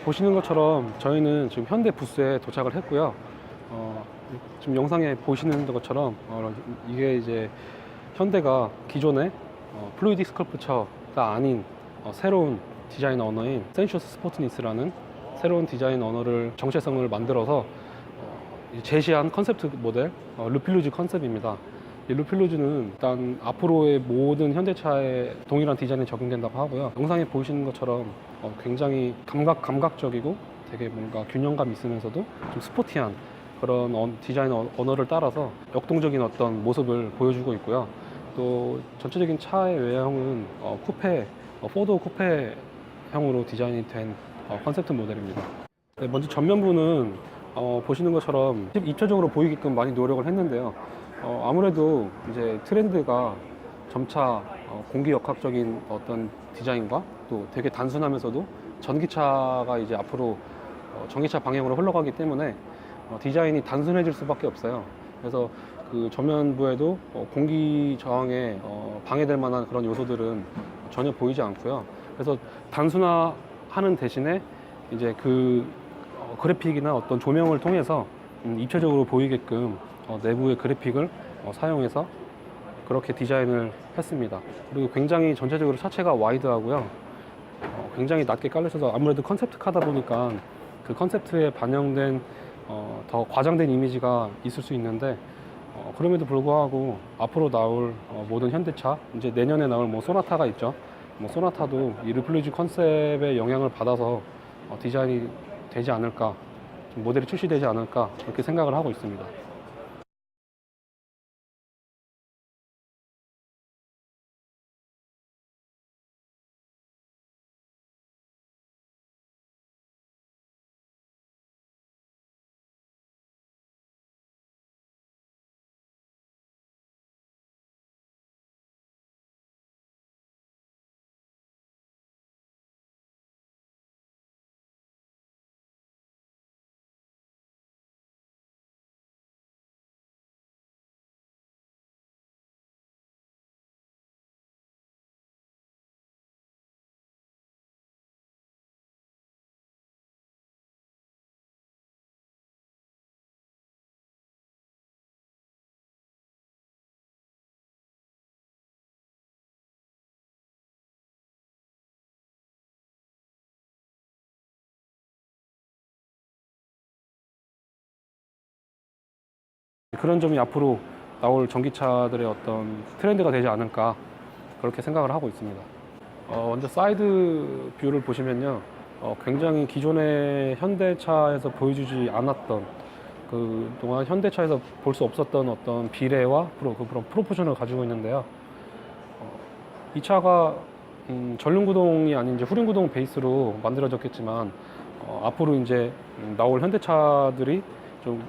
보시는 것처럼 저희는 지금 현대 부스에 도착을 했고요. 지금 영상에 보시는 것처럼 이게 이제 현대가 기존의 플루이딕 스컬프처가 아닌 새로운 디자인 언어인 센슈어스 스포트니스라는 새로운 디자인 언어를 정체성을 만들어서 제시한 컨셉트 모델 루필루즈 컨셉입니다. 이 루필루즈는 일단 앞으로의 모든 현대차에 동일한 디자인이 적용된다고 하고요. 영상에 보시는 것처럼 굉장히 감각적이고 되게 뭔가 균형감 있으면서도 좀 스포티한 그런 디자인 언어를 따라서 역동적인 어떤 모습을 보여주고 있고요. 또 전체적인 차의 외형은 쿠페, 포도 쿠페형으로 디자인이 된 컨셉트 모델입니다. 네, 먼저 전면부는 보시는 것처럼 입체적으로 보이게끔 많이 노력을 했는데요. 아무래도 이제 트렌드가 점차 공기역학적인 어떤 디자인과 또 되게 단순하면서도 전기차가 이제 앞으로 전기차 방향으로 흘러가기 때문에 디자인이 단순해질 수밖에 없어요. 그래서 그 전면부에도 공기 저항에 방해될 만한 그런 요소들은 전혀 보이지 않고요. 그래서 단순화하는 대신에 이제 그 그래픽이나 어떤 조명을 통해서 입체적으로 보이게끔 내부의 그래픽을 사용해서 그렇게 디자인을 했습니다. 그리고 굉장히 전체적으로 차체가 와이드하고요. 굉장히 낮게 깔려있어서 아무래도 컨셉트 카다 보니까 그 컨셉트에 반영된 더 과장된 이미지가 있을 수 있는데 그럼에도 불구하고 앞으로 나올 모든 현대차, 이제 내년에 나올 뭐 소나타가 있죠. 뭐 소나타도 이 루필루즈 컨셉의 영향을 받아서 디자인이 되지 않을까, 모델이 출시되지 않을까 그렇게 생각을 하고 있습니다. 그런 점이 앞으로 나올 전기차들의 어떤 트렌드가 되지 않을까 그렇게 생각을 하고 있습니다. 먼저 사이드 뷰를 보시면요, 굉장히 기존의 현대차에서 보여주지 않았던 그동안 현대차에서 볼 수 없었던 어떤 비례와 그런 프로포션을 가지고 있는데요. 이 차가 전륜구동이 아닌 이제 후륜구동 베이스로 만들어졌겠지만 앞으로 이제 나올 현대차들이 좀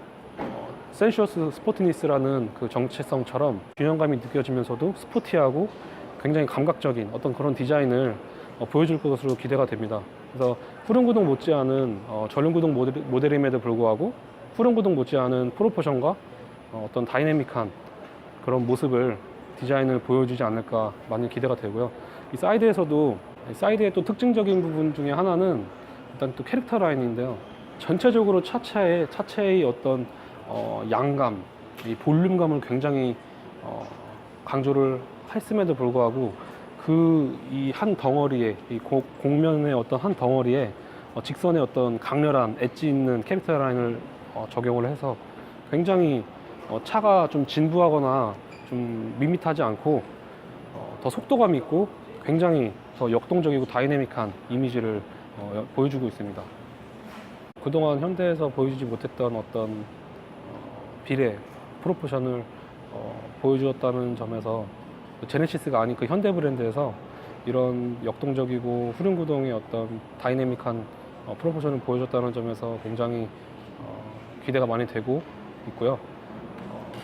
센슈어스 스포티니스라는 그 정체성처럼 균형감이 느껴지면서도 스포티하고 굉장히 감각적인 어떤 그런 디자인을 보여줄 것으로 기대가 됩니다. 그래서 후륜구동 못지않은 전륜구동 모델임에도 불구하고 후륜구동 못지않은 프로포션과 어떤 다이내믹한 그런 모습을 디자인을 보여주지 않을까 많이 기대가 되고요. 이 사이드에서도 사이드의 또 특징적인 부분 중에 하나는 일단 또 캐릭터 라인인데요. 전체적으로 차체의 어떤 양감, 이 볼륨감을 굉장히 강조를 했음에도 불구하고 그 이 한 덩어리에 이 곡면의 어떤 한 덩어리에 직선의 어떤 강렬한 엣지 있는 캐릭터 라인을 적용을 해서 굉장히 차가 좀 진부하거나 좀 밋밋하지 않고 더 속도감 있고 굉장히 더 역동적이고 다이내믹한 이미지를 보여주고 있습니다. 그동안 현대에서 보여주지 못했던 어떤 비례, 프로포션을 보여주었다는 점에서 제네시스가 아닌 그 현대 브랜드에서 이런 역동적이고 후륜구동의 어떤 다이내믹한 프로포션을 보여줬다는 점에서 굉장히 기대가 많이 되고 있고요.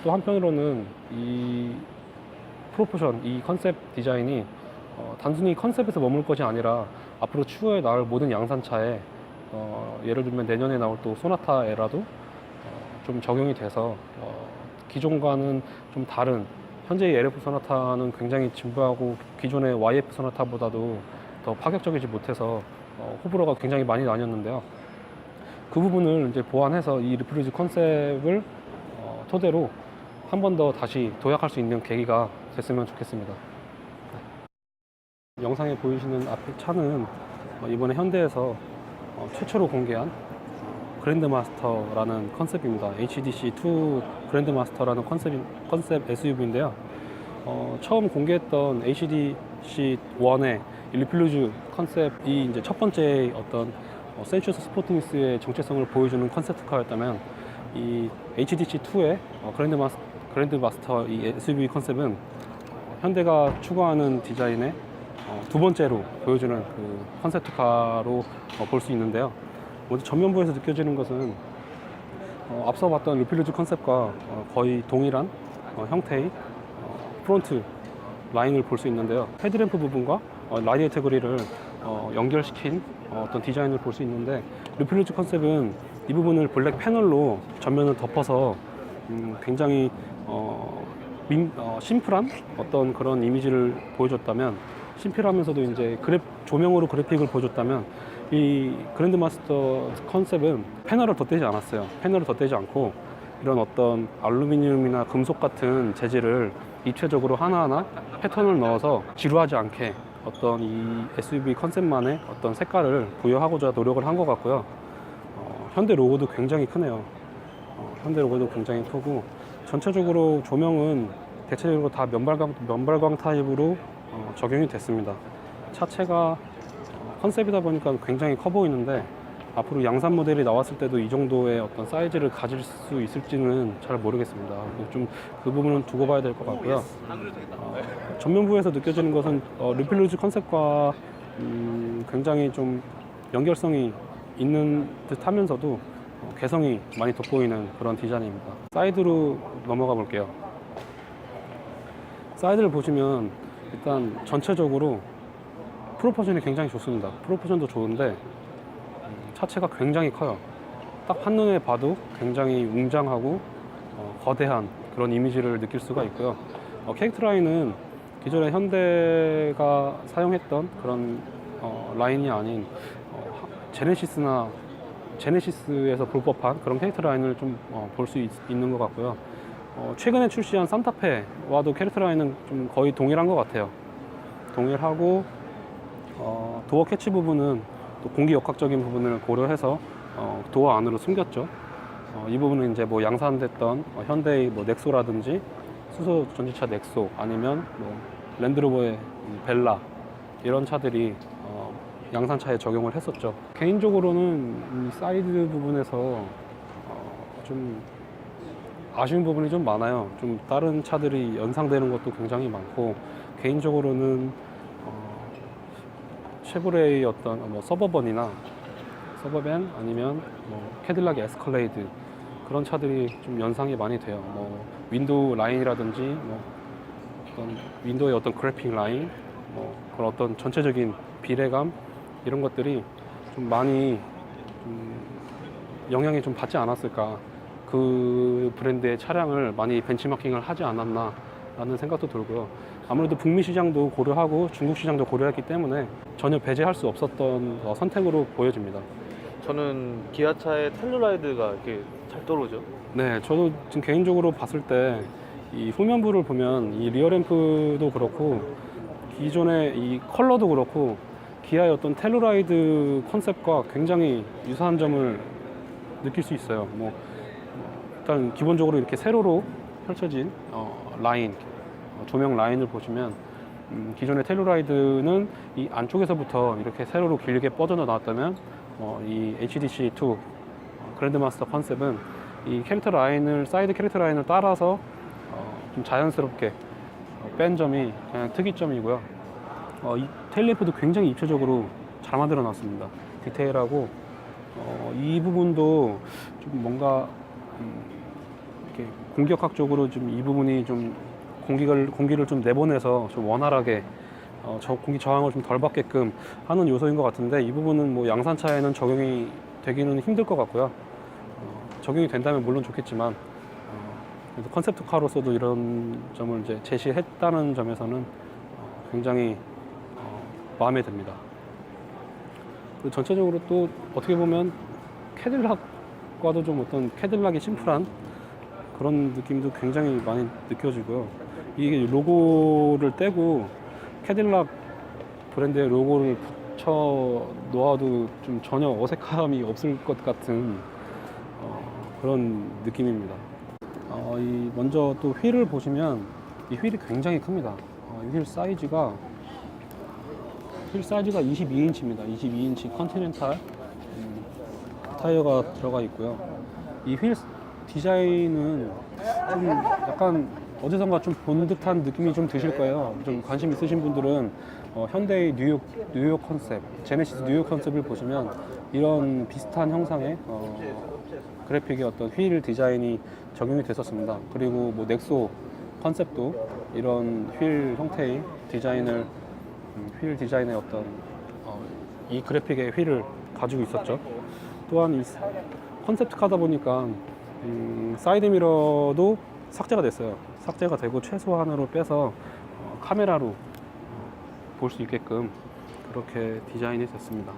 또 한편으로는 이 프로포션, 이 컨셉 디자인이 단순히 컨셉에서 머물 것이 아니라 앞으로 추후에 나올 모든 양산차에 예를 들면 내년에 나올 또 소나타 에라도 좀 적용이 돼서 기존과는 좀 다른, 현재의 LF 소나타는 굉장히 진부하고 기존의 YF 소나타보다도 더 파격적이지 못해서 호불호가 굉장히 많이 나뉘었는데요. 그 부분을 이제 보완해서 이 리플루즈 컨셉을 토대로 한 번 더 다시 도약할 수 있는 계기가 됐으면 좋겠습니다. 영상에 보이시는 앞에 차는 이번에 현대에서 최초로 공개한 그랜드마스터라는 컨셉입니다. HDC2 그랜드마스터라는 컨셉 SUV인데요. 처음 공개했던 HDC1의 리플루즈 컨셉이 이제 첫 번째 어떤 센슈어스 스포티니스의 정체성을 보여주는 컨셉트카였다면, 이 HDC2의 그랜드마스터 이 SUV 컨셉은 현대가 추구하는 디자인의 두 번째로 보여주는 그 컨셉트카로 볼 수 있는데요. 먼저 전면부에서 느껴지는 것은 앞서 봤던 리플루즈 컨셉과 거의 동일한 형태의 프론트 라인을 볼 수 있는데요. 헤드램프 부분과 라디에이터 그릴을 연결시킨 어떤 디자인을 볼 수 있는데, 리플루즈 컨셉은 이 부분을 블랙 패널로 전면을 덮어서 굉장히 심플한 어떤 그런 이미지를 보여줬다면, 심플하면서도 이제 조명으로 그래픽을 보여줬다면, 이 그랜드마스터 컨셉은 패널을 덧대지 않았어요. 패널을 덧대지 않고 이런 어떤 알루미늄이나 금속 같은 재질을 입체적으로 하나하나 패턴을 넣어서 지루하지 않게 어떤 이 SUV 컨셉만의 어떤 색깔을 부여하고자 노력을 한 것 같고요. 현대 로고도 굉장히 크네요. 현대 로고도 굉장히 크고, 전체적으로 조명은 대체적으로 다 면발광 타입으로 적용이 됐습니다. 차체가 컨셉이다 보니까 굉장히 커 보이는데, 앞으로 양산 모델이 나왔을 때도 이 정도의 어떤 사이즈를 가질 수 있을지는 잘 모르겠습니다. 좀 그 부분은 두고 봐야 될 것 같고요. 전면부에서 느껴지는 것은 리플루즈 컨셉과 굉장히 좀 연결성이 있는 듯 하면서도 개성이 많이 돋보이는 그런 디자인입니다. 사이드로 넘어가 볼게요. 사이드를 보시면 일단 전체적으로 프로포션이 굉장히 좋습니다. 프로포션도 좋은데 차체가 굉장히 커요. 딱 한눈에 봐도 굉장히 웅장하고 거대한 그런 이미지를 느낄 수가 있고요. 캐릭터 라인은 기존에 현대가 사용했던 그런 라인이 아닌 제네시스에서 볼 법한 그런 캐릭터 라인을 좀 볼 수 있는 것 같고요. 최근에 출시한 산타페와도 캐릭터 라인은 좀 거의 동일한 것 같아요. 동일하고 도어 캐치 부분은 또 공기 역학적인 부분을 고려해서 도어 안으로 숨겼죠. 이 부분은 이제 뭐 양산됐던 현대의 뭐 넥소라든지 수소 전지차 넥소, 아니면 뭐 랜드로버의 벨라, 이런 차들이 양산차에 적용을 했었죠. 개인적으로는 이 사이드 부분에서 좀 아쉬운 부분이 좀 많아요. 좀 다른 차들이 연상되는 것도 굉장히 많고, 개인적으로는 쉐보레의 어떤 뭐 서버밴 아니면 뭐 캐딜락 에스컬레이드, 그런 차들이 좀 연상이 많이 돼요. 뭐 윈도우 라인이라든지 뭐 어떤 윈도우의 어떤 그래픽 라인, 뭐 그런 어떤 전체적인 비례감, 이런 것들이 좀 많이 영향이 좀 받지 않았을까, 그 브랜드의 차량을 많이 벤치마킹을 하지 않았나 라는 생각도 들고요. 아무래도 북미 시장도 고려하고 중국 시장도 고려했기 때문에 전혀 배제할 수 없었던 선택으로 보여집니다. 저는 기아차의 텔루라이드가 이렇게 잘 떠오르죠. 네, 저도 지금 개인적으로 봤을 때 이 후면부를 보면 이 리어램프도 그렇고 기존의 이 컬러도 그렇고 기아의 어떤 텔루라이드 컨셉과 굉장히 유사한 점을 느낄 수 있어요. 뭐 일단 기본적으로 이렇게 세로로 펼쳐진 라인, 조명 라인을 보시면 기존의 텔루라이드는 이 안쪽에서부터 이렇게 세로로 길게 뻗어져 나왔다면, 이 HDC2 그랜드마스터 컨셉은 이 캐릭터 라인을, 사이드 캐릭터 라인을 따라서 좀 자연스럽게 뺀 점이 그냥 특이점이고요. 이 테일램프도 굉장히 입체적으로 잘 만들어 놨습니다. 디테일하고, 이 부분도 좀 뭔가 이렇게 공격학적으로 좀 이 부분이 좀 공기를 좀 내보내서 좀 원활하게 공기 저항을 좀 덜 받게끔 하는 요소인 것 같은데, 이 부분은 뭐 양산차에는 적용이 되기는 힘들 것 같고요. 적용이 된다면 물론 좋겠지만, 그래서 컨셉트카로서도 이런 점을 이제 제시했다는 점에서는 굉장히 마음에 듭니다. 그리고 전체적으로 또 어떻게 보면 캐딜락과도 좀 어떤 캐딜락이 심플한 그런 느낌도 굉장히 많이 느껴지고요. 이게 로고를 떼고 캐딜락 브랜드의 로고를 붙여 놓아도 좀 전혀 어색함이 없을 것 같은 그런 느낌입니다. 먼저 또 휠을 보시면 이 휠이 굉장히 큽니다. 이 휠 사이즈가 22인치입니다. 22인치 컨티넨탈 타이어가 들어가 있고요. 이 휠 디자인은 좀 약간 어디선가 좀 본 듯한 느낌이 좀 드실 거예요. 좀 관심 있으신 분들은 현대의 뉴욕 컨셉, 제네시스 뉴욕 컨셉을 보시면 이런 비슷한 형상의 그래픽의 어떤 휠 디자인이 적용이 됐었습니다. 그리고 뭐 넥소 컨셉도 이런 휠 형태의 디자인을 휠 디자인의 어떤 이 그래픽의 휠을 가지고 있었죠. 또한 이 컨셉트카다 보니까 사이드 미러도 삭제가 됐어요. 삭제가 되고 최소한으로 빼서 카메라로 볼 수 있게끔 그렇게 디자인이 됐습니다.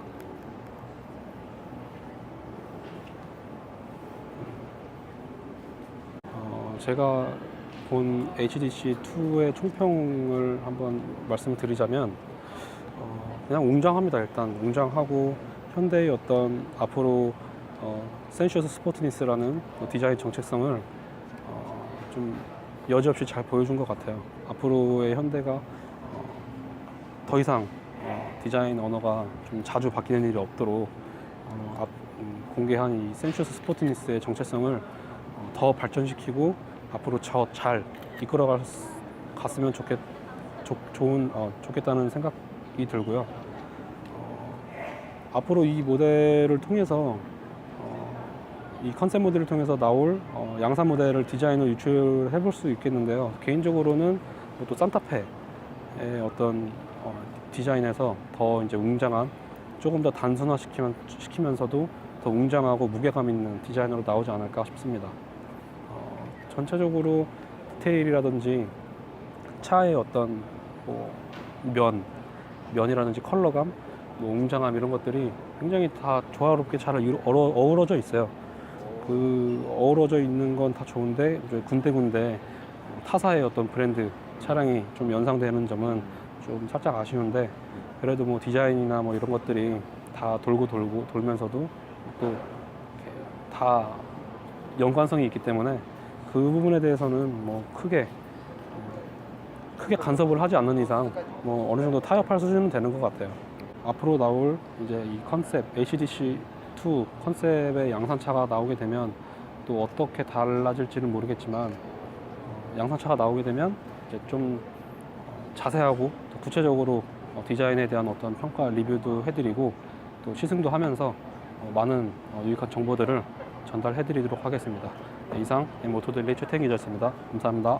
제가 본 HDC2의 총평을 한번 말씀을 드리자면 그냥 웅장합니다. 일단 웅장하고 현대의 어떤 앞으로 센슈어스 스포트니스라는 디자인 정체성을 좀 여지없이 잘 보여준 것 같아요. 앞으로의 현대가 더 이상 디자인 언어가 좀 자주 바뀌는 일이 없도록 공개한 이 센슈어스 스포트니스의 정체성을 더 발전시키고 앞으로 잘 이끌어 갔으면 좋겠다는 생각이 들고요. 앞으로 이 모델을 통해서 이 컨셉 모델을 통해서 나올 양산 모델을 디자인으로 유출해 볼 수 있겠는데요. 개인적으로는 또 산타페의 어떤 디자인에서 더 이제 웅장한, 조금 더 단순화시키면서도 더 웅장하고 무게감 있는 디자인으로 나오지 않을까 싶습니다. 전체적으로 디테일이라든지 차의 어떤 면이라든지 컬러감, 웅장함 이런 것들이 굉장히 다 조화롭게 잘 어우러져 있어요. 그 어우러져 있는 건 다 좋은데 이제 군데군데 타사의 어떤 브랜드 차량이 좀 연상되는 점은 좀 살짝 아쉬운데, 그래도 뭐 디자인이나 뭐 이런 것들이 다 돌면서도 또 다 연관성이 있기 때문에 그 부분에 대해서는 뭐 크게 간섭을 하지 않는 이상 뭐 어느 정도 타협할 수준은 되는 것 같아요. 앞으로 나올 이제 이 컨셉 HDC2 컨셉의 양산차가 나오게 되면 또 어떻게 달라질지는 모르겠지만 양산차가 나오게 되면 이제 좀 자세하고 또 구체적으로 디자인에 대한 어떤 평가 리뷰도 해드리고 또 시승도 하면서 많은 유익한 정보들을 전달해드리도록 하겠습니다. 이상 모토들리 최태기였습니다. 감사합니다.